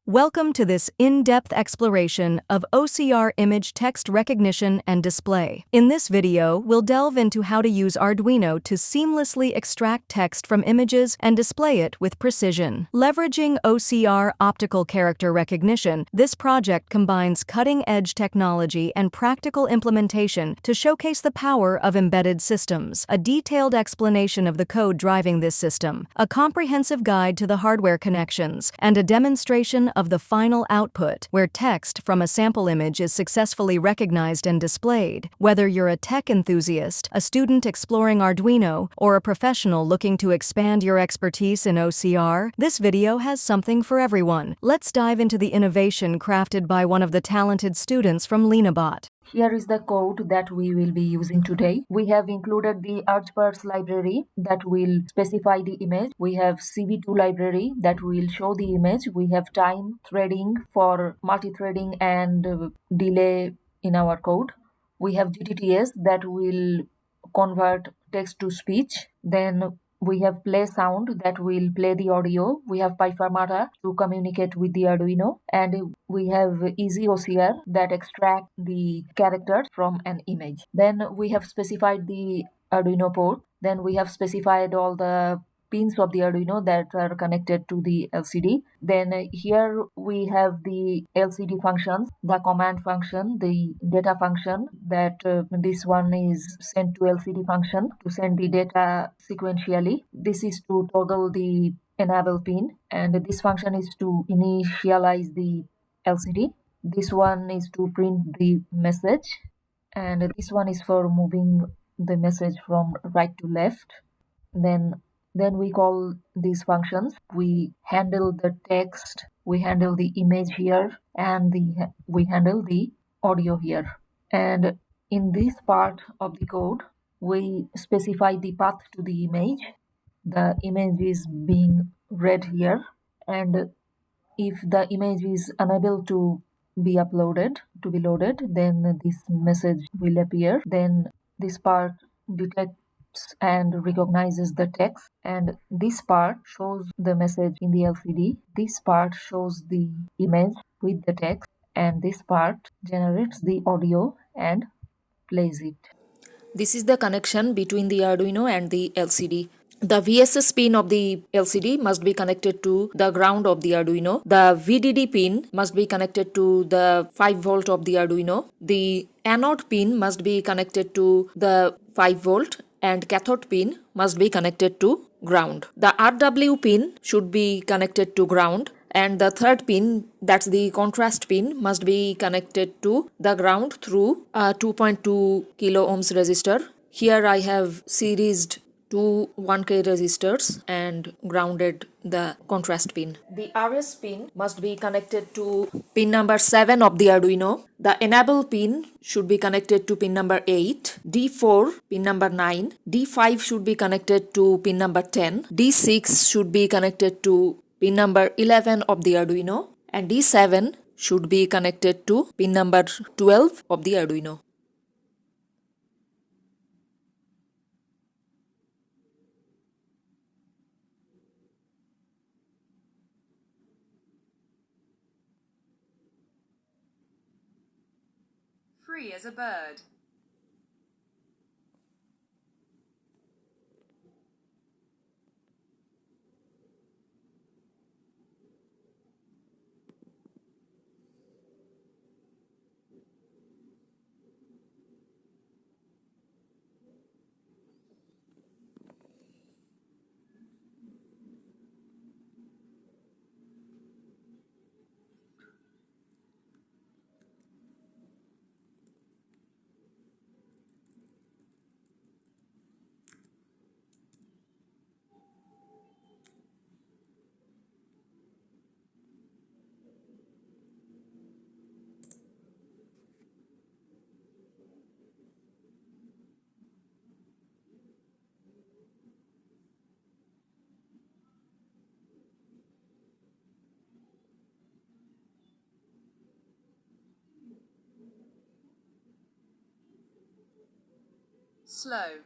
Welcome to this in-depth exploration of OCR image text recognition and display. In this video, we'll delve into how to use Arduino to seamlessly extract text from images and display it with precision. Leveraging OCR optical character recognition, this project combines cutting-edge technology and practical implementation to showcase the power of embedded systems. A detailed explanation of the code driving this system, a comprehensive guide to the hardware connections, and a demonstration of the final output, where text from a sample image is successfully recognized and displayed. Whether you're a tech enthusiast, a student exploring Arduino, or a professional looking to expand your expertise in OCR, this video has something for everyone. Let's dive into the innovation crafted by one of the talented students from LenaBot. Here is the code that we will be using today. We have included the Archparts library that will specify the image. We have CV2 library that will show the image. We have time threading for multi-threading and delay in our code. We have GTTS that will convert text to speech. Then we have play sound that will play the audio. We have Pyfarmata to communicate with the Arduino, and we have easy OCR that extract the characters from an image. Then we have specified the Arduino port. Then we have specified all the pins of the Arduino that are connected to the LCD. Then here we have the LCD functions, the command function, the data function, that this one is sent to LCD function to send the data sequentially. This is to toggle the enable pin, and this function is to initialize the LCD. This one is to print the message, and this one is for moving the message from right to left. Then we call these functions. We handle the text, we handle the image here, and we handle the audio here. And in this part of the code, we specify the path to the image. The image is being read here, and if the image is unable to be loaded, then this message will appear. Then this part detects and recognizes the text, and this part shows the message in the LCD. This part shows the image with the text, and this part generates the audio and plays it. This is the connection between the Arduino and the LCD. The VSS pin of the LCD must be connected to the ground of the Arduino. The VDD pin must be connected to the 5 volt of the Arduino. The anode pin must be connected to the 5 volt, and cathode pin must be connected to ground. The RW pin should be connected to ground, and the third pin, that's the contrast pin, must be connected to the ground through a 2.2 kilo ohms resistor. Here I have seriesed two 1K resistors and grounded the contrast pin. The RS pin must be connected to pin number 7 of the Arduino. The enable pin should be connected to pin number 8. D4 pin number 9. D5 should be connected to pin number 10. D6 should be connected to pin number 11 of the Arduino, and D7 should be connected to pin number 12 of the Arduino. Free as a bird. Slow.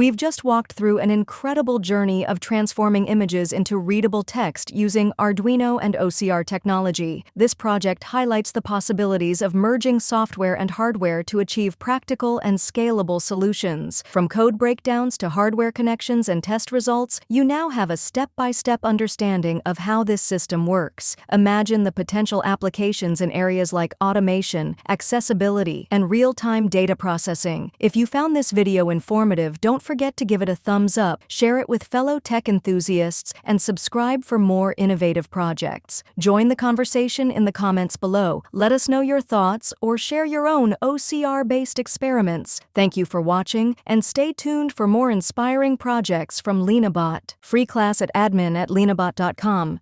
We've just walked through an incredible journey of transforming images into readable text using Arduino and OCR technology. This project highlights the possibilities of merging software and hardware to achieve practical and scalable solutions. From code breakdowns to hardware connections and test results, you now have a step-by-step understanding of how this system works. Imagine the potential applications in areas like automation, accessibility, and real-time data processing. If you found this video informative, don't forget to give it a thumbs up, share it with fellow tech enthusiasts, and subscribe for more innovative projects. Join the conversation in the comments below. Let us know your thoughts or share your own OCR-based experiments. Thank you for watching, and stay tuned for more inspiring projects from LenaBot. Free class at admin@lenabot.com.